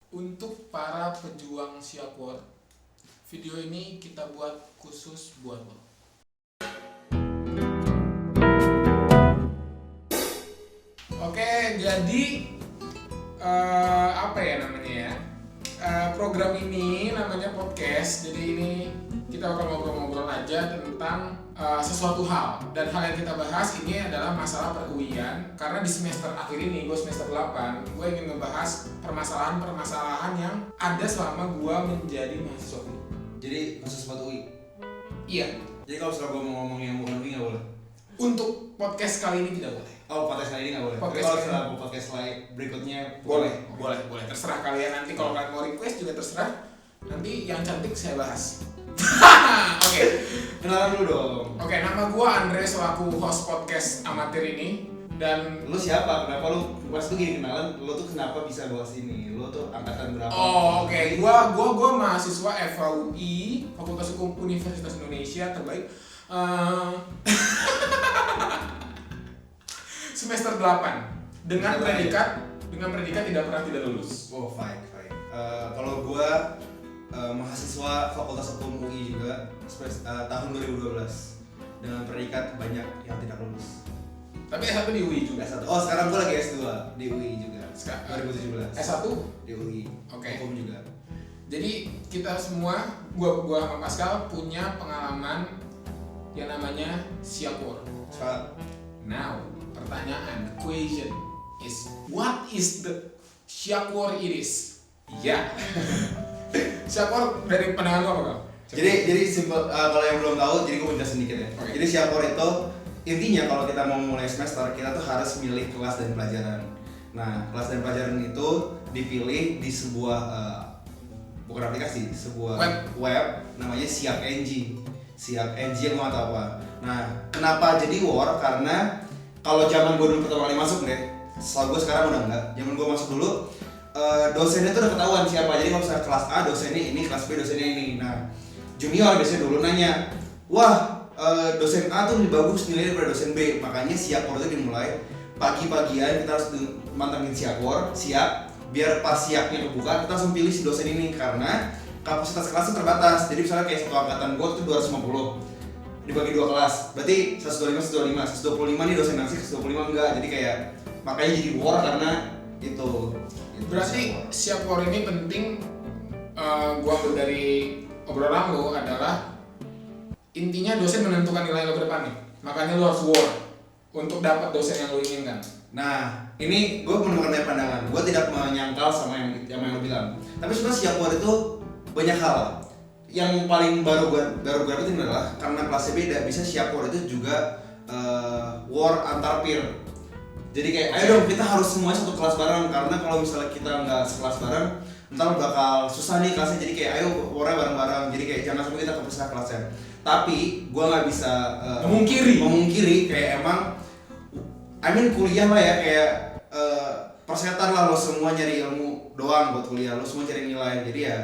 Untuk para pejuang Siakwar, video ini kita buat khusus buat lo. Oke, jadi apa ya namanya ya? Program ini namanya podcast. Jadi ini kita akan ngobrol-ngobrol aja tentang sesuatu hal. Dan hal yang kita bahas ini adalah masalah per-UI-an. Karena di semester akhir ini, gue semester 8, gue ingin ngebahas permasalahan-permasalahan yang ada selama gue menjadi mahasiswa. Jadi khusus buat UI? Iya. Jadi kalau misalnya gue mau ngomong yang bukan UI nggak boleh? Untuk podcast kali ini tidak boleh. Oh, podcast kali ini nggak boleh? Tapi kalau misalnya mau podcast lain berikutnya boleh. Terserah kalian nanti, kalau kalian mau request juga terserah. Nanti yang cantik saya bahas. Oke. Kenalan dulu dong. Oke, nama gue Andre selaku host podcast amatir ini. Dan lu siapa? Kenapa lu pas tuh gini kenalan? Lu tuh kenapa bisa bahas ini? Lu tuh angkatan berapa? Oh, oke. Gua mahasiswa FHUI, Fakultas Hukum Universitas Indonesia terbaik. Semester 8 dengan predikat tidak pernah tidak lulus. Oh, fine. Kalau gua mahasiswa Fakultas Hukum UI juga tahun 2012 dengan predikat banyak yang tidak lulus. Tapi S1 di UI juga. S1. Oh, sekarang gua lagi S2 di UI juga. 2017. S1 di UI. Oke. Hukum juga. Jadi kita semua, gua sama Pascal punya pengalaman yang namanya Siakwar. Now, pertanyaan, the question is, what is the Siakwar it is? Ya. Siakwar dari pandangan lo apa kau? Jadi simpel, kalau yang belum tahu, jadi gue menjelaskan sedikit ya. Okay. Jadi Siakwar itu intinya kalau kita mau mulai semester, kita tuh harus milih kelas dan pelajaran. Nah, kelas dan pelajaran itu dipilih di sebuah bukan aplikasi, sebuah web namanya Siap NG. Siap NG yang gue nggak tahu apa. Nah, kenapa jadi war? Karena kalau zaman gue dulu pertama kali masuk deh, soal gue sekarang udah enggak. Zaman gue masuk dulu, dosennya tuh udah ketahuan siapa. Jadi kalau misalnya kelas A dosennya ini, kelas B dosennya ini. Nah, junior biasanya dulu nanya, wah dosen A tuh lebih bagus nilainya daripada dosen B. Makanya Siakwar itu dimulai pagi-pagian, kita harus mantengin Siakwar, siap. Biar pas siapnya kebuka, kita langsung pilih si dosen ini. Karena kapasitas kelasnya terbatas. Jadi misalnya kayak satu angkatan gue tuh 250 dibagi dua kelas, berarti 125, 125 nih dosen asik, 125 enggak. Jadi kayak makanya jadi war karena itu Berarti Siakwar ini penting. Gua ambil dari obrolan lo adalah intinya dosen menentukan nilai lo ke depan nih. Makanya lo harus war untuk dapat dosen yang lo inginkan. Nah, ini gue menemukan banyak pandangan. Gue tidak menyangkal sama yang lo bilang. Tapi sebenarnya Siakwar itu banyak hal. Yang paling baru gue dapetin adalah karena kelasnya beda, bisa Siakwar itu juga war antar peer. Jadi kayak ayo dong kita harus semuanya satu kelas bareng, karena kalau misalnya kita nggak sekelas bareng ntar bakal susah nih kelasnya. Jadi kayak ayo warnya bareng-bareng, jadi kayak jangan sampai kita kepisah kelasnya. Tapi gue nggak bisa memungkiri kayak emang kuliah lah ya, kayak persetan lah, lo semua nyari ilmu doang buat kuliah, lo semua cari nilai. Jadi ya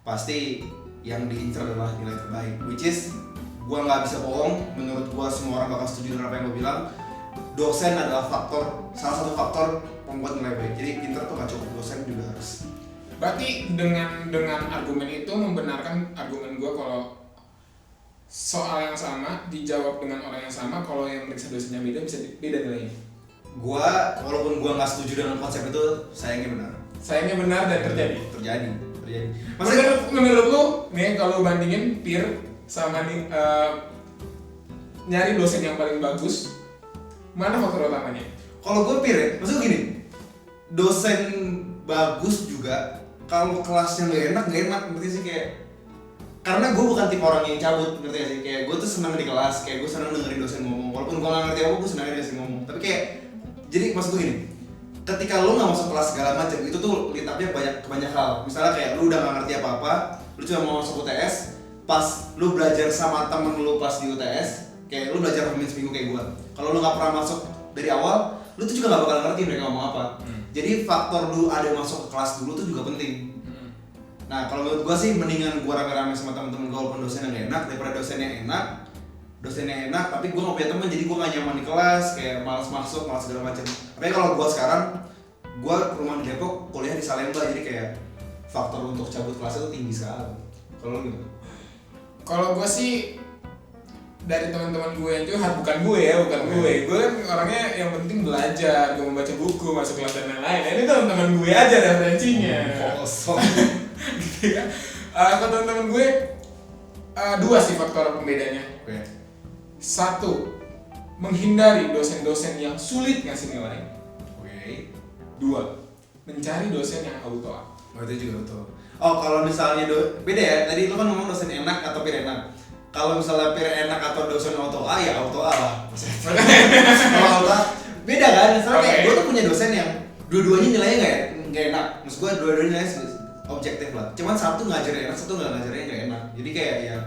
pasti yang diincar adalah nilai terbaik, which is gua nggak bisa bohong, menurut gua semua orang bakal setuju dengan apa yang gua bilang. Dosen adalah salah satu faktor pembuat nilai baik. Jadi pinter tuh nggak cukup, dosen juga harus. Berarti dengan argumen itu membenarkan argumen gua kalau soal yang sama dijawab dengan orang yang sama, kalau yang meriksa dosennya beda bisa beda nilainya. Walaupun gua nggak setuju dengan konsep itu, sayangnya benar Dan terjadi. Menurut lu nih, kalau bandingin peer sama nih nyari dosen yang paling bagus, mana faktor utamanya? Kalau gue peer ya, maksudnya gini, dosen bagus juga kalau kelasnya nggak enak, ngerti sih kayak. Karena gue bukan tipe orang yang cabut, ngerti gak sih? Kayak gue tuh senang di kelas, kayak gue senang dengerin dosen ngomong. Walaupun gue nggak ngerti apa, gue senang dengerin dosen ngomong. Tapi kayak, jadi maksud gue gini, ketika lo nggak masuk kelas segala macam, itu tuh litapnya banyak hal. Misalnya kayak lo udah nggak ngerti apa-apa, lo cuma mau masuk UTS, pas lo belajar sama temen lo pas di UTS, kayak lo belajar hampir seminggu kayak gue. Kalau lo nggak pernah masuk dari awal, lo tuh juga nggak bakal ngerti mereka ngomong apa. Jadi faktor lo ada masuk ke kelas dulu tuh juga penting. Nah, kalau menurut gue sih mendingan gue rame-rame sama temen-temen gue walaupun dosennya gak enak daripada dosennya enak tapi gue gak punya temen, jadi gue gak nyaman di kelas, kayak malas masuk, malas segala macam. Tapi kalau gue sekarang, gue rumah di Depok, kuliah di Salemba, jadi kayak faktor untuk cabut kelas itu tinggi sekali. Kalau lu gimana? Kalau gue sih dari teman-teman gue yang curhat, bukan gue kan orangnya yang penting belajar, gue membaca buku, masuk kelas dan lain-lain. Ini teman-teman gue aja referensinya. Kosong. Gitu ya. Kalau teman-teman gue dua sih faktor pembedanya. Oke. Satu, menghindari dosen-dosen yang sulit ngasih nilai. Oke. Dua, mencari dosen yang auto A. Oh itu juga betul. Oh kalau misalnya beda ya, tadi lu kan ngomong dosen enak atau pir enak. Kalau misalnya pir enak atau dosen auto A ya auto A lah. Kalau auto A beda kan, misalnya kayak gue tuh punya dosen yang dua-duanya nilainya nggak enak. Maksud gue dua-duanya nilainya objektif lah. Cuman satu ngajarnya enak, satu ngajarnya nggak enak. Jadi kayak ya,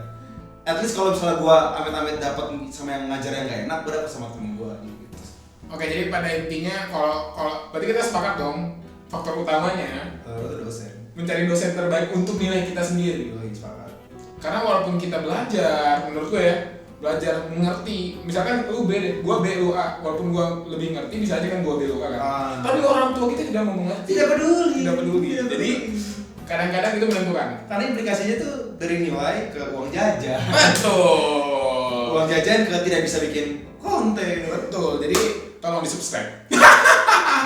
at least kalau misalnya gue amit-amit dapat sama yang ngajarnya nggak enak, gue dapet sama temen gue gitu. Oke, jadi pada intinya kalau berarti kita sepakat dong, faktor utamanya Itu dosen. mencari dosen terbaik untuk nilai kita sendiri. Sepakat. Karena walaupun kita belajar, menurut gue ya, belajar mengerti. Misalkan lu B deh, gua B lu A, walaupun gua lebih ngerti bisa aja kan gua B lu A kan. Tapi orang tua kita tidak mau mengerti. Tidak peduli. Jadi kadang-kadang itu menentukan. Karena implikasinya tuh dari nilai ke uang jajan. Betul. Uang jajan ke tidak bisa bikin konten. Betul. Jadi tolong di-subscribe.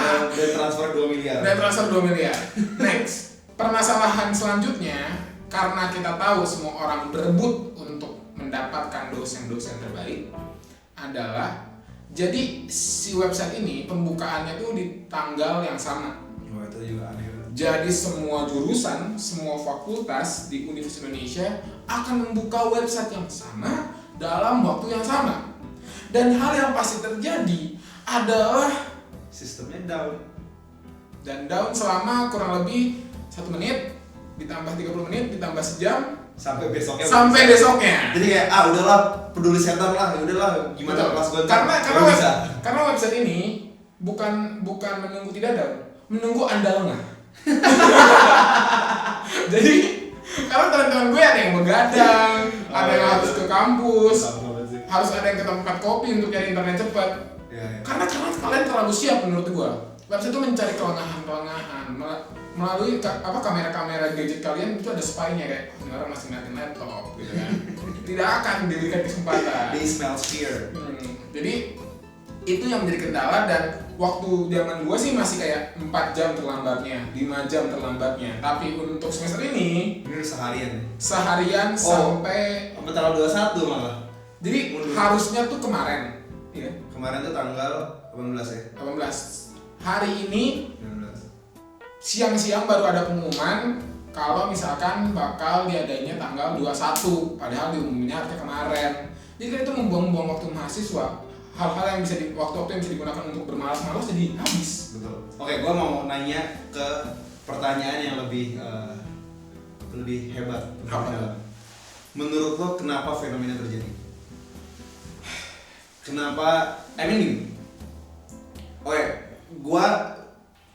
Dan transfer 2 miliar. Dan transfer 2 miliar. Next. Permasalahan selanjutnya, karena kita tahu semua orang berebut untuk mendapatkan dosen-dosen terbaik, adalah jadi si website ini pembukaannya tuh di tanggal yang sama. Oh, itu juga aneh. Jadi semua jurusan, semua fakultas di Universitas Indonesia akan membuka website yang sama dalam waktu yang sama. Dan hal yang pasti terjadi adalah sistemnya down. Dan down selama kurang lebih 1 menit, ditambah 30 menit, ditambah sejam, sampai besoknya. Jadi kayak udahlah, peduli setan lah, udahlah gimana kelas gue. Karena website ini bukan menunggu tidak down, menunggu Anda lengah. Jadi kalau teman-teman gue ada yang begadang, ada yang harus ke kampus, harus ada yang ke tempat kopi untuk cari internet cepat. Karena kalian terlalu siap menurut gue. Website itu mencari kelengahan melalui kamera-kamera gadget kalian itu ada spy-nya kayak ini orang masih ngeliatin laptop gitu kan. Tidak akan diberikan kesempatan. They smell fear. Jadi itu yang menjadi kendala, dan waktu zaman gua sih masih kayak 4 jam terlambatnya, 5 jam terlambatnya. Tapi untuk semester ini seharian sampai tanggal 21 malah. Jadi harusnya tuh kemarin. Iya. Kemarin tuh tanggal 18 ya. 18. Hari ini 19. Siang-siang baru ada pengumuman kalau misalkan bakal diadainya tanggal 21, padahal diumuminnya harusnya kemarin. Jadi kan itu membuang-buang waktu mahasiswa. Hal-hal yang bisa waktu-waktu yang bisa digunakan untuk bermalas-malas jadi habis. Betul. Oke, gua mau nanya ke pertanyaan yang lebih hebat. Apa? Menurut lo kenapa fenomena terjadi? Kenapa? Gini. Oke, gua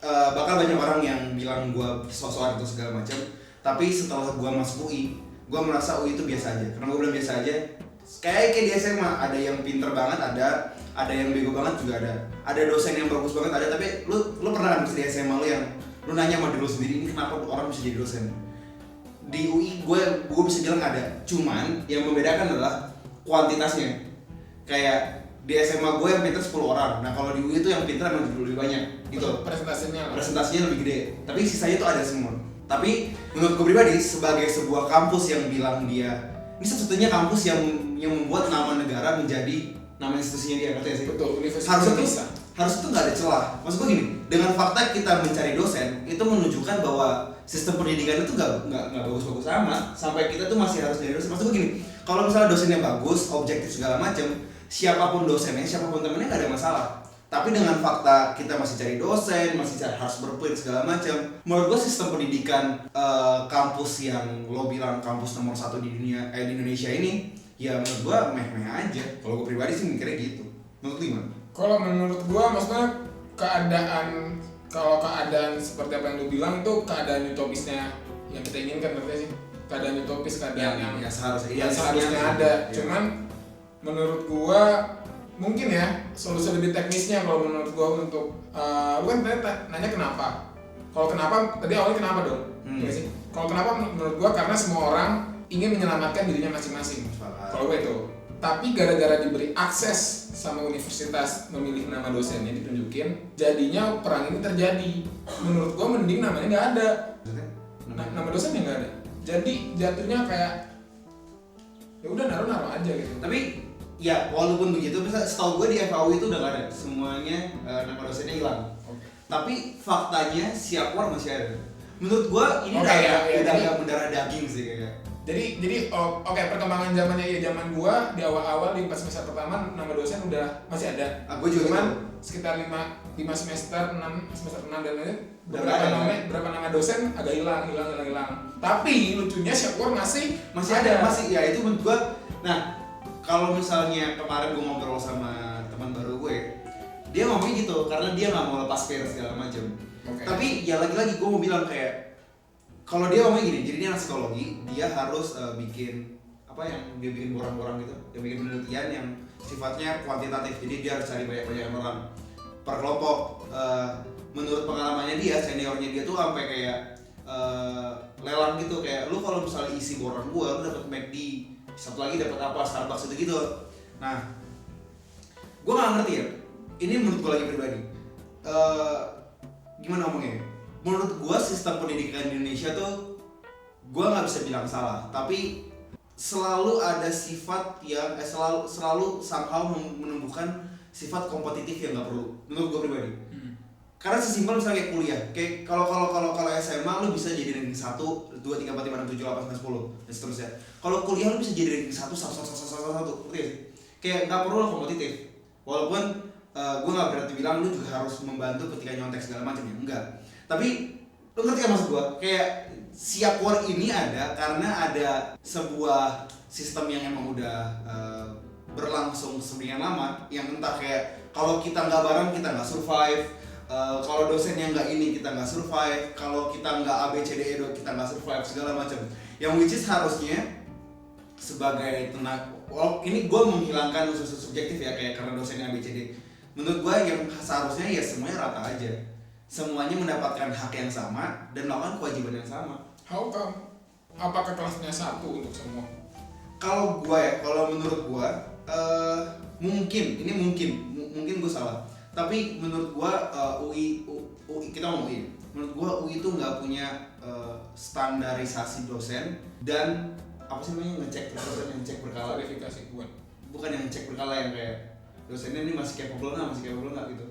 bakal banyak orang yang bilang gue sok-sokan itu segala macam, tapi setelah gue masuk UI, gue merasa UI itu biasa aja. Kenapa gue bilang biasa aja? Kayak di SMA ada yang pinter banget, ada yang bego banget juga ada dosen yang bagus banget ada. Tapi lu pernah kan di SMA lu yang lu nanya sama diri lu sendiri, ini kenapa orang bisa jadi dosen? Di UI gue bisa bilang ada, cuman yang membedakan adalah kuantitasnya. Kayak di SMA gue yang pintar 10 orang, nah kalau di UI itu yang pintar emang lebih banyak gitu. Presentasinya lebih gede, tapi sisanya itu ada semua. Tapi menurut gue pribadi, sebagai sebuah kampus yang bilang dia ini satu-satunya kampus yang membuat nama negara menjadi nama institusinya dia, ngerti sih? Betul, universitas. Harus itu nggak ada celah. Maksud gue gini, dengan fakta kita mencari dosen itu menunjukkan bahwa sistem pendidikan itu nggak bagus-bagus amat, sampai kita tuh masih harus nyari dosen. Maksud gue gini, kalau misalnya dosennya bagus, objektif segala macam, siapapun dosennya, siapapun temennya nggak ada masalah. Tapi dengan fakta kita masih cari dosen, harus berprint segala macam. Menurut gue sistem pendidikan kampus yang lo bilang kampus nomor 1 di dunia di Indonesia ini, ya menurut gue meh-meh aja. Kalau gue pribadi sih mikirnya gitu. Menurut lo gimana? Kalau menurut gue maksudnya keadaan seperti apa yang lo bilang itu keadaan utopisnya yang kita inginkan, ngerti sih? Keadaan utopis, keadaan yang seharusnya ada. Cuman menurut gua mungkin ya solusi lebih teknisnya kalau menurut gua untuk lu kan nanya kenapa Kalau kenapa tadi awalnya kenapa dong? Iya sih. Kalau kenapa menurut gua karena semua orang ingin menyelamatkan dirinya masing-masing. Kalau gue itu. Tapi gara-gara diberi akses sama universitas memilih nama dosennya ditunjukin, jadinya perang ini terjadi. Menurut gua mending namanya nggak ada. Nama dosennya nggak ada. Jadi jatuhnya kayak ya udah naruh aja gitu. Tapi ya walaupun begitu, bisa setahu gue di FAU itu udah nggak ada semuanya, nama dosennya hilang. Okay. Tapi faktanya Siakwar masih ada. Menurut gue ini Okay, udah agak mendarah daging sih kayaknya. Jadi oke, perkembangan zamannya ya zaman gua di awal-awal di 4 semester pertama nama dosen udah masih ada. Gue juga cuman gitu. sekitar 5 semester 6 dan lain berapa nama dosen agak hilang. Tapi lucunya Syakur masih ada ya itu menurut gue. Nah, kalau misalnya kemarin gue ngobrol sama teman baru gue, dia ngomongnya gitu karena dia nggak mau lepas fair segala macam. Okay. Tapi ya lagi-lagi gue mau bilang kayak kalau dia ngomongnya gini, jadi dia anak psikologi, dia harus bikin apa yang dia bikin borang-borang gitu, dia bikin penelitian yang sifatnya kuantitatif, jadi dia harus cari banyak orang per kelompok. Menurut pengalamannya dia, seniornya dia tuh sampai kayak lelang gitu, kayak lu kalau misalnya isi borang gua, lu dapat McD, satu lagi dapat apa, Starbucks gitu. Nah, gua nggak ngerti ya, ini menurut gua lagi pribadi. Gimana ngomongnya? Menurut gua sistem pendidikan di Indonesia tuh gua nggak bisa bilang salah, tapi selalu ada sifat yang selalu somehow menumbuhkan sifat kompetitif yang nggak perlu menurut gua pribadi. Karena sesimpel misalnya kayak kuliah, kayak kalau SMA lu bisa jadi ranking 1, 2, 3, 4, 5, 6, 7, 8, 9, 10 dan seterusnya. Kalau kuliah lu bisa jadi ranking 1, ngerti gak sih? Kayak nggak perlu lah kompetitif. Walaupun gua nggak berarti bilang lu juga harus membantu ketika nyontek segala macam ya, enggak. Tapi lu ngerti kan maksud gua? Kayak Siakwar ini ada karena ada sebuah sistem yang emang udah berlangsung sekian lama, yang entah kayak kalau kita nggak bareng kita nggak survive, kalau dosennya nggak ini kita nggak survive, kalau kita nggak ABCDE kita nggak survive segala macam. Yang which is harusnya sebagai tenaga, ini gue menghilangkan unsur subjektif ya kayak karena dosennya ABCD. Menurut gue yang seharusnya ya semuanya rata aja. Semuanya mendapatkan hak yang sama dan melakukan kewajiban yang sama. How come? Apakah kelasnya satu untuk semua? Kalau menurut gue mungkin gue salah. Tapi menurut gue UI kita ngomong UI. Menurut gue UI itu nggak punya standarisasi dosen dan apa sih namanya ngecek berkala. Verifikasi bukan yang ngecek berkala yang kayak dosennya ini masih capable nggak gitu.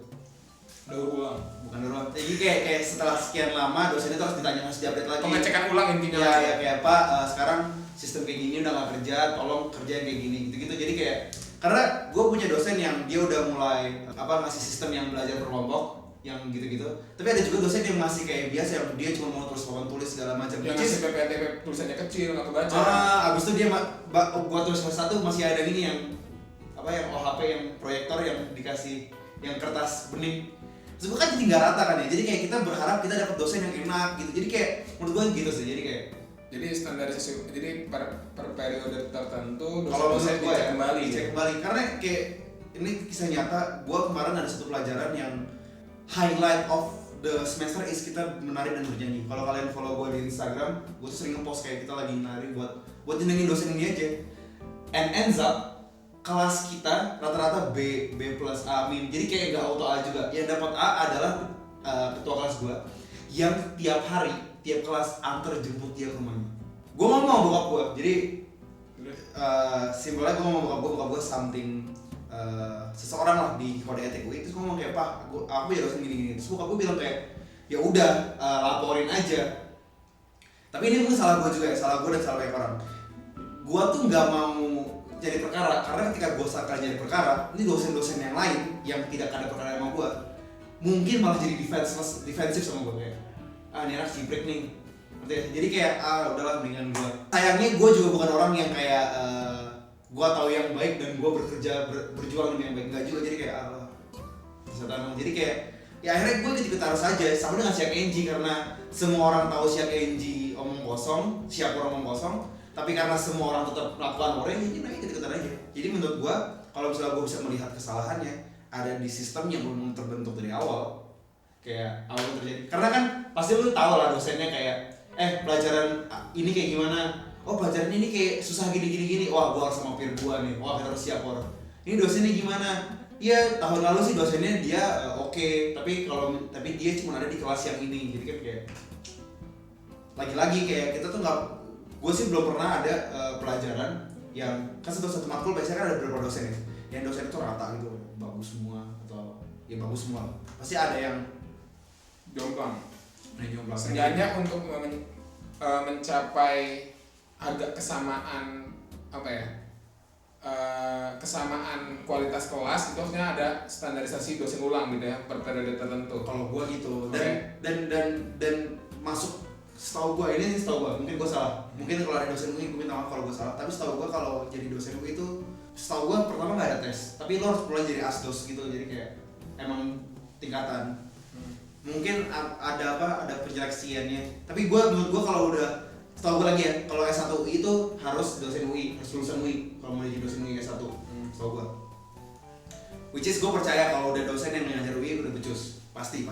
Daur ulang. Bukan daur ulang. Jadi kayak setelah sekian lama dosennya terus ditanya, harus diupdate lagi. Pengecekan ulang intinya. Ya kayak Pak, sekarang sistem kayak gini udah nggak kerja, tolong kerjain kayak gini gitu. Jadi kayak karena gue punya dosen yang dia udah mulai ngasih sistem yang belajar berkelompok yang gitu. Tapi ada juga dosen yang masih kayak biasa, yang dia cuma mau tulis segala macam. Yang ngasih PPT tulisannya kecil nggak kebaca. Abis itu dia gua tulis satu masih ada gini yang yang OHP yang proyektor yang dikasih yang kertas bening. Terus gue kan jadi nggak rata kan ya, jadi kayak kita berharap kita dapat dosen yang enak gitu. Jadi kayak menurut gue gitu sih, jadi standarisasi, jadi per periode tertentu kalau dosen dicek kembali. Karena kayak ini kisah nyata, gue kemarin ada satu pelajaran yang highlight of the semester is kita menari dan bernyanyi. Kalau kalian follow gue di Instagram, gue tuh sering ngepost kayak kita lagi menari buat nyenengin dosen ini aja. And ends up kelas kita rata-rata B plus A min, jadi kayak nggak auto A juga. Yang dapat A adalah ketua kelas gue yang tiap hari tiap kelas antar jemput dia ke rumahnya. Gue ngomong sama bokap gue, jadi simpelnya gue ngomong sama bokap gue something seseorang lah di kode etik gue. Terus gue ngomong kayak, Pak, aku ya dosen gini. Terus bokap gue bilang kayak, ya udah laporin aja. Tapi ini mungkin salah gue juga ya, salah gue dan salah banyak orang. Gue tuh nggak mau jadi perkara, karena ketika gue akan jadi perkara, ini dosen-dosen yang lain yang tidak ada perkara sama gue mungkin malah jadi defensif sama gue, kayak ini anak cibrek nih. Jadi kayak udahlah mendingan gue. Sayangnya gue juga bukan orang yang kayak gue tahu yang baik dan gue berjuang demi yang baik, enggak juga. Jadi kayak jadi kayak ya akhirnya gue ikut harus aja sama dengan Siak Enji, karena semua orang tahu Siak Enji omong kosong, Siakwar omong kosong. Tapi karena semua orang tetap melakukan orang, jadi ikut-ikutan aja. Jadi menurut gue, kalau misalnya gue bisa melihat kesalahannya ada di sistem yang belum terbentuk dari awal, kayak apa yang terjadi. Karena kan pasti lu tahu lah dosennya kayak pelajaran ini kayak gimana. Oh pelajaran ini kayak susah gini. Wah gua harus sama peer gua nih. Wah kita harus siap Por. Ini dosennya gimana? Iya tahun lalu sih dosennya dia oke, tapi dia cuma ada di kelas yang ini. Jadi kan kayak lagi-lagi kayak kita tuh nggak, gue sih belum pernah ada pelajaran yang kan satu matkul biasanya kan ada beberapa dosen ya. Yang dosen itu rata gitu, bagus semua atau ya bagus semua. Pasti ada yang jomplang. Seenggaknya untuk mencapai agak kesamaan apa ya? Kesamaan kualitas kelas itu harusnya ada standarisasi dosen ulang gitu ya per periode tertentu. Kalau gua gitu dan masuk setahu gua mungkin gua salah. Mungkin kalau ada dosen UI gua minta maaf kalau gua salah, tapi setahu gua kalau jadi dosen UI itu setahu gua pertama nggak ada tes, tapi lo harus mulai jadi asdos gitu. Jadi kayak emang tingkatan. Mungkin ada penyeleksiannya. Tapi menurut gua kalau udah setahu gue lagi ya, kalau S1 UI itu harus dosen UI, harus lulusan UI kalau mau jadi dosen UI S1. Setahu gue. Which is gue percaya kalau udah dosen yang ngajar UI udah becus, pasti.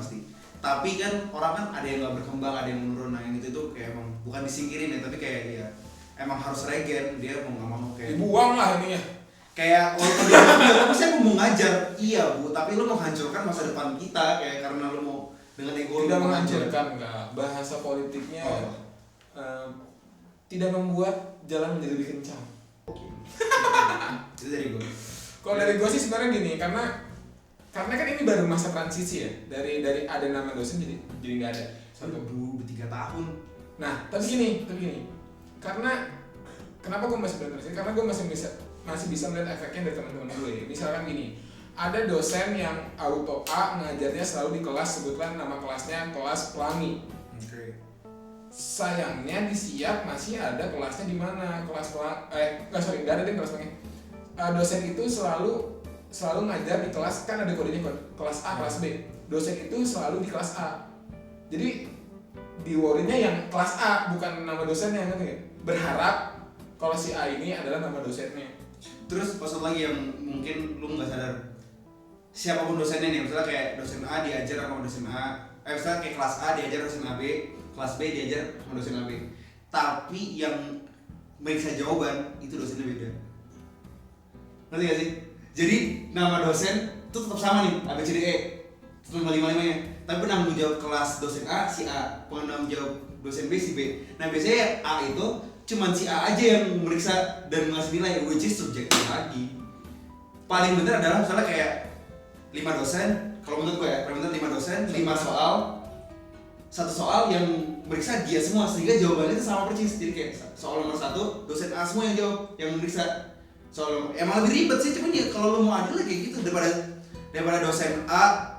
Tapi kan orang kan ada yang nggak berkembang, ada yang menurun. Nah yang itu kayak emang bukan disingkirin ya, tapi kayak dia emang harus regen, dia mau nggak mau kayak dibuang lah ininya. Kayak walaupun dia tapi saya mau ngajar, iya bu, tapi lu menghancurkan masa depan kita kayak karena lu mau dengan ego. Tidak menghancurkan, enggak. Bahasa politiknya tidak membuat jalan menjadi lebih kencang. Itu dari gue. Kalau dari gue sih sebenarnya gini, karena kan ini baru masa transisi ya, dari ada nama dosen jadi nggak ada. 3 tahun. Nah, tapi gini, karena kenapa gue masih bertransisi? Karena gue masih bisa melihat efeknya dari teman-teman gue. Misalkan gini, ada dosen yang auto A ngajarnya selalu di kelas, sebutkan nama kelasnya kelas pelangi. Sayangnya di Siap masih ada kelasnya di mana nggak ada di kelas pelangi. Dosen itu selalu ngajar di kelas, kan ada kodenya kelas A, kelas B. Dosen itu selalu di kelas A. Jadi di worry-nya yang kelas A, bukan nama dosennya kan? Berharap kalau si A ini adalah nama dosennya. Terus pasal lagi yang mungkin lu nggak sadar, siapapun dosennya nih, misalnya kayak dosen A diajar sama dosen A, misalnya kayak kelas A diajar dosen AB, kelas B diajar sama dosen AB, tapi yang meriksa jawaban itu dosennya beda. Ngerti gak sih? Jadi nama dosen itu tetap sama nih, A B C D E, tetap 5-5-nya, tapi penanggung jawab kelas dosen A si A, penanggung jawab dosen B si B. Nah biasanya A itu cuman si A aja yang meriksa dan ngasih nilai, which is subjektif lagi. Paling bener adalah misalnya kayak 5 dosen, kalau menurut gue ya, paling bener 5 dosen, 5 soal, 1 soal yang meriksa dia semua, sehingga jawabannya itu sama persis. Jadi kayak soal nomor 1, dosen A semua yang jawab, yang meriksa. Soal emang lebih ribet sih, cuman ya kalau lu mau adil kayak gitu, daripada dosen A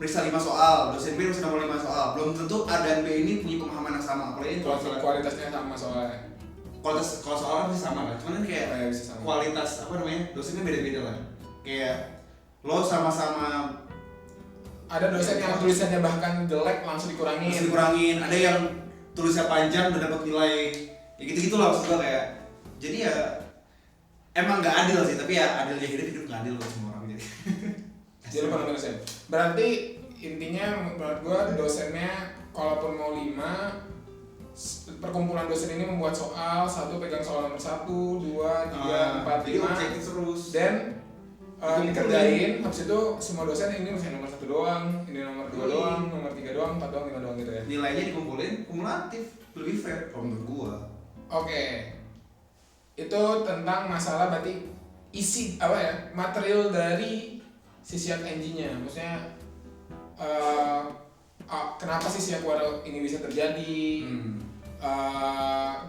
meriksa 5 soal, dosen B meriksa nomor 5 soal, belum tentu A dan B ini punya pemahaman yang sama. Apalagi kualitasnya sama soalnya. Kalau soal kan masih sama kan, cuman kayak kualitas apa namanya, dosennya beda-beda lah. Kayak lo sama-sama ada dosen yang tulisannya bahkan jelek langsung dikurangin. Ada yang tulisnya panjang udah dapat nilai ya gitu-gitu lah maksud gue kayak. Jadi ya emang nggak adil sih, tapi ya adilnya hidup nggak adil buat semua orang jadi. Jadi lupa nama dosen. Berarti intinya menurut gue dosennya kalaupun mau 5, perkumpulan dosen ini membuat soal, 1 pegang soal nomor 1, 2, 3, 4, 5 terus. Dan dikerjain, habis itu semua dosen ini misalnya nomor 1 doang, ini nomor 2 doang, nomor 3 doang, 4 doang, 5 doang gitu ya. Nilainya dikumpulin, kumulatif, lebih fair kalau menurut gua. Oke. Itu tentang masalah berarti isi apa ya? Material dari si Siap NG-nya. Maksudnya kenapa sih Siap Wario ini bisa terjadi?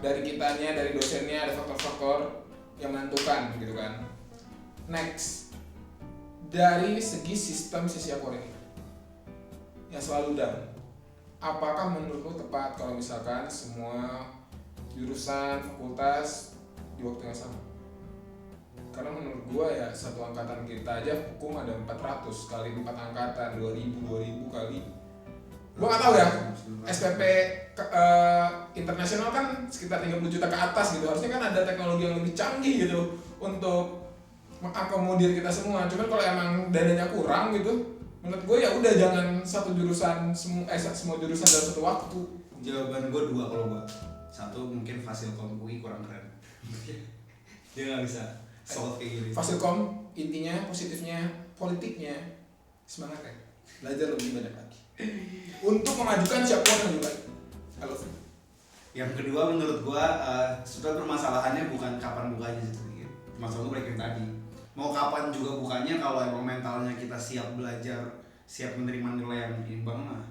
Dari kitanya, dari dosennya ada faktor-faktor yang menentukan gitu kan. Next, dari segi sistem Siap Wario ini yang selalu down, apakah menurut lo tepat kalau misalkan semua jurusan, fakultas di waktu yang sama? Karena menurut gua ya satu angkatan kita aja hukum ada 400 kali 4 angkatan, 2000 kali. Gua nggak tahu ya, SPP internasional kan sekitar 30 juta ke atas gitu. Harusnya kan ada teknologi yang lebih canggih gitu untuk mengakomodir kita semua. Cuman kalau emang dananya kurang gitu, Menurut gue ya udah jangan satu jurusan semua jurusan dalam satu waktu. Jawaban gue 2 kalau gue. 1 mungkin Fasilkom UI kurang keren. Dia nggak bisa solve kayak gini. Fasilkom intinya positifnya politiknya semangat ya. Belajar lebih banyak lagi. Untuk memajukan siapa yang lebih baik. Halo. Yang kedua menurut gue sebetulnya permasalahannya bukan kapan bukanya sih. Maksud gue balik yang tadi. Mau kapan juga bukannya kalau emang mentalnya kita siap belajar, siap menerima nilai yang imbang mah.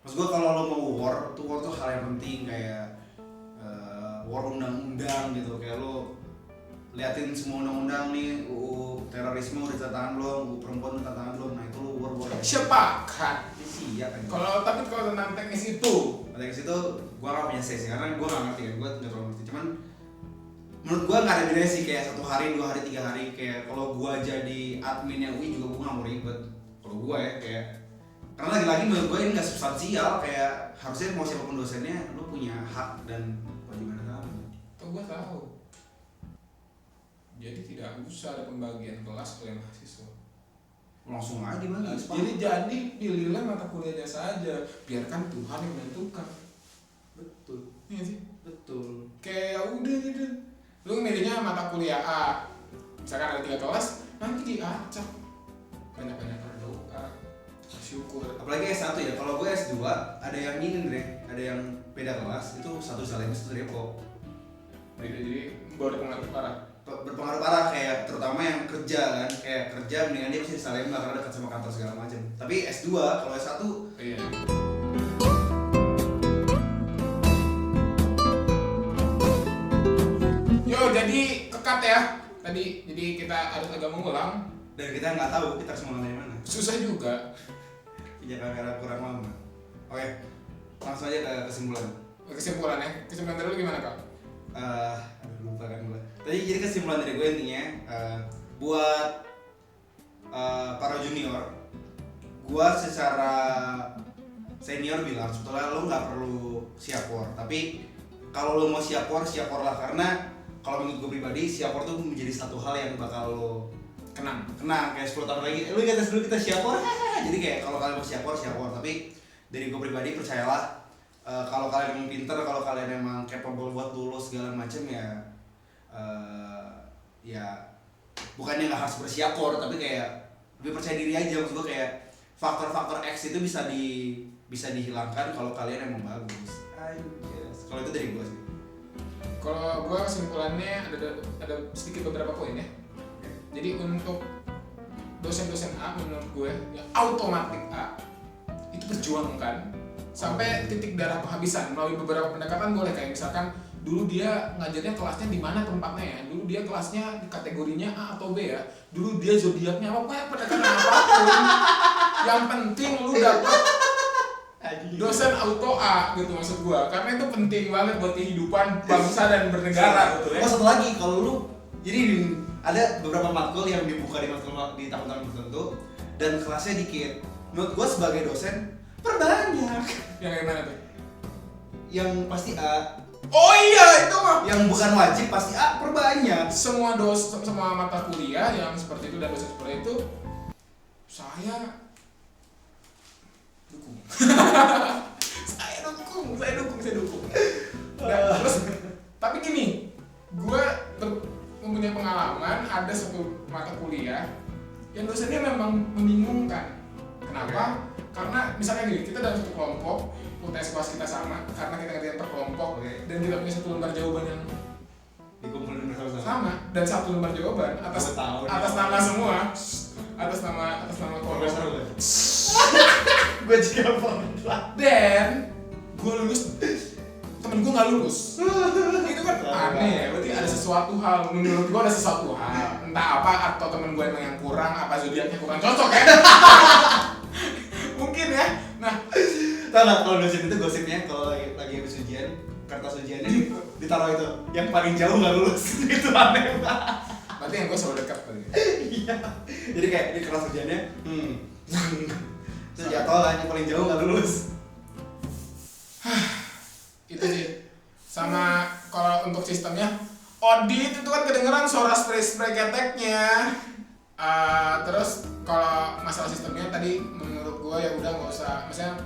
Maksud gue kalau lo mau war tuh hal yang penting kayak war undang-undang gitu, kayak lo liatin semua undang-undang nih, UU terorisme udah tantangan belum, UU perempuan udah tantangan belum, nah itu lo war sepakat. Siap kan. Tapi kalau tentang teknis itu gue gak punya sesi karena gue gak ngerti kan, gue gak terlalu ngerti. Cuman menurut gue gak ada bedanya sih, kayak 1 hari, 2 hari, 3 hari. Kayak kalau gue jadi admin yang UI juga gue gak mau ribet. Kalau gue ya kayak, karena lagi-lagi menurut gue ini gak substansial. Kayak harusnya mau siapapun dosennya, lu punya hak dan kewajiban yang sama. Tuh gue tahu. Jadi tidak usah ada pembagian kelas oleh mahasiswa. Langsung aja dibagi. Jadi pilihlah mata kuliahnya saja, biarkan Tuhan yang menentukan. Betul. Iya sih. Betul. Kayak ya udah gitu. Lu milihnya mata kuliah A, misalkan ada 3 kelas, nanti diacak. Banyak-banyak berdoa, bersyukur. Apalagi S1 ya, kalau gue S2 ada yang ini Dre, ada yang beda kelas, itu satu salin itu repo. Jadi berpengaruh parah. Berpengaruh parah, kayak terutama yang kerja kan, kayak kerja mendingan dia mesti disalin lah karena dekat sama kantor segala macam. Tapi S2, kalau S1 iya. Yo, jadi kekat ya tadi, jadi kita harus agak mengulang dan kita nggak tahu kita harus mulai dari mana. Susah juga. Ya karena kurang lama. Oke, langsung aja ke kesimpulan. Kesimpulan dari lu gimana Kak? Lupa kan gue. Tadi jadi kesimpulan dari gue intinya buat para junior, gue secara senior bilang sebetulnya lo nggak perlu siap war, tapi kalau lo mau siap war lah, karena kalau menurut gue pribadi siap war tuh menjadi satu hal yang bakal lo kenang kayak 10 tahun lagi. Lu ingat dulu kita siap war, jadi kayak kalau kalian mau siap war, tapi dari gue pribadi percayalah. Kalau kalian emang pinter, kalau kalian emang capable buat lulus segala macem ya bukannya nggak harus bersiapor, tapi kayak lebih percaya diri aja. Maksud gue kayak faktor-faktor X itu bisa dihilangkan kalau kalian emang bagus. Kalau itu dari gue sih. Kalau gue kesimpulannya ada sedikit beberapa poin ya. Jadi untuk dosen-dosen A menurut gue ya automatik A itu berjuangkan sampai titik darah penghabisan melalui beberapa pendekatan boleh, kayak misalkan dulu dia ngajarnya kelasnya di mana tempatnya ya, dulu dia kelasnya kategorinya A atau B ya, dulu dia zodiaknya apa, pokoknya pendekatan apapun yang penting lu dapet dosen auto A gitu maksud gua, karena itu penting banget buat kehidupan bangsa dan bernegara gitu ya. Satu lagi, kalau lu jadi ada beberapa matkul yang dibuka di tahun-tahun tertentu dan kelasnya dikit, menurut gua sebagai dosen perbanyak. Yang gimana tuh? Yang pasti A. Oh iya, itu mah. Yang bukan wajib pasti A, perbanyak. Semua mata kuliah yang seperti itu dan dosen seperti itu saya dukung. saya dukung. Nah, terus tapi gini, gue mempunyai pengalaman ada satu mata kuliah yang dosennya memang membingungkan. Kenapa? Karena misalnya gini, kita dalam satu kelompok, UTS kelas kita sama, karena kita ngerjain per kelompok, dan kita punya satu lembar jawaban yang dikumpulin bersama-sama. Sama, dan satu lembar jawaban atas nama semua, atas nama kelompok. Gue juga pernah. Dan gue lulus, temen gue nggak lulus. Itu kan aneh ya, berarti ada sesuatu hal. Menurut gue ada sesuatu hal, entah apa, atau temen gue emang yang kurang, apa zodiaknya kurang cocok ya. Mungkin ya. Nah, tau gak kalau dosen itu gosipnya kalau lagi habis ujian, kertas ujiannya ditaruh itu yang paling jauh nggak lulus. Itu aneh banget. berarti yang gue selalu dekat tadi. Iya. Jadi kayak di kelas ujiannya, terus jatuh lah yang paling jauh nggak lulus. Itu sih. Sama kalau untuk sistemnya audit itu kan kedengeran suara spray keteknya. Terus kalau masalah sistemnya tadi menurut gue ya udah nggak usah, misalnya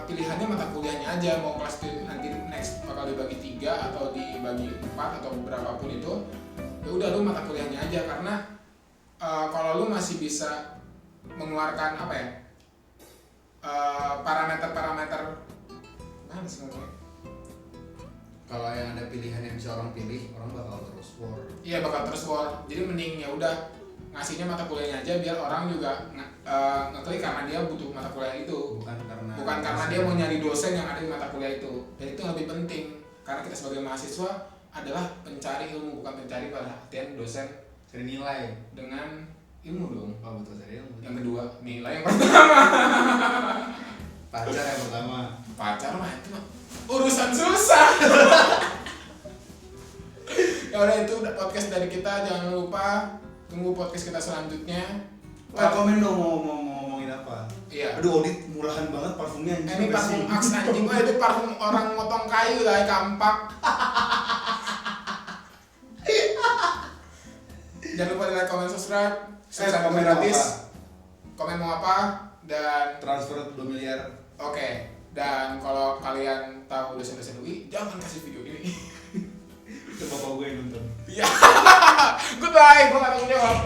pilihannya mata kuliahnya aja, mau kelas nanti next bakal dibagi 3 atau dibagi 4 atau berapapun itu, ya udah lu mata kuliahnya aja, karena kalau lu masih bisa mengeluarkan apa ya, parameter mana sih ngomongnya, Kalau yang ada pilihan yang bisa orang pilih, orang bakal terus war. iya bakal terus war. Jadi mending ya udah ngasihnya mata kuliahnya aja biar orang juga ngeklik karena dia butuh mata kuliah itu, bukan karena dia mau nyari dosen yang ada di mata kuliah itu. Dan itu lebih penting karena kita sebagai mahasiswa adalah pencari ilmu, bukan pencari perhatian dosen. Cari nilai Dengan ilmu dong. Oh betul, cari ilmu. Yang kedua nilai, yang pertama Pacar yang pertama. pacar mah itu mah urusan susah. Ya udah, itu udah podcast dari kita. Jangan lupa tunggu podcast kita selanjutnya. Komen dong mau ngomongin apa? Iya. Aduh, audit murahan banget parfumnya anjing. Ini parfum Axe anjing, wah itu parfum orang motong kayu lah, kampak. Jangan lupa di like, comment, subscribe. Komen gratis. apa? Komen mau apa dan Transfer 2 miliar. oke. Dan kalau kalian tahu dosen-dosen UI, jangan kasih video ini. Itu bapak gue yang nonton. Iya. Goodbye, gue gak tanggung jawab.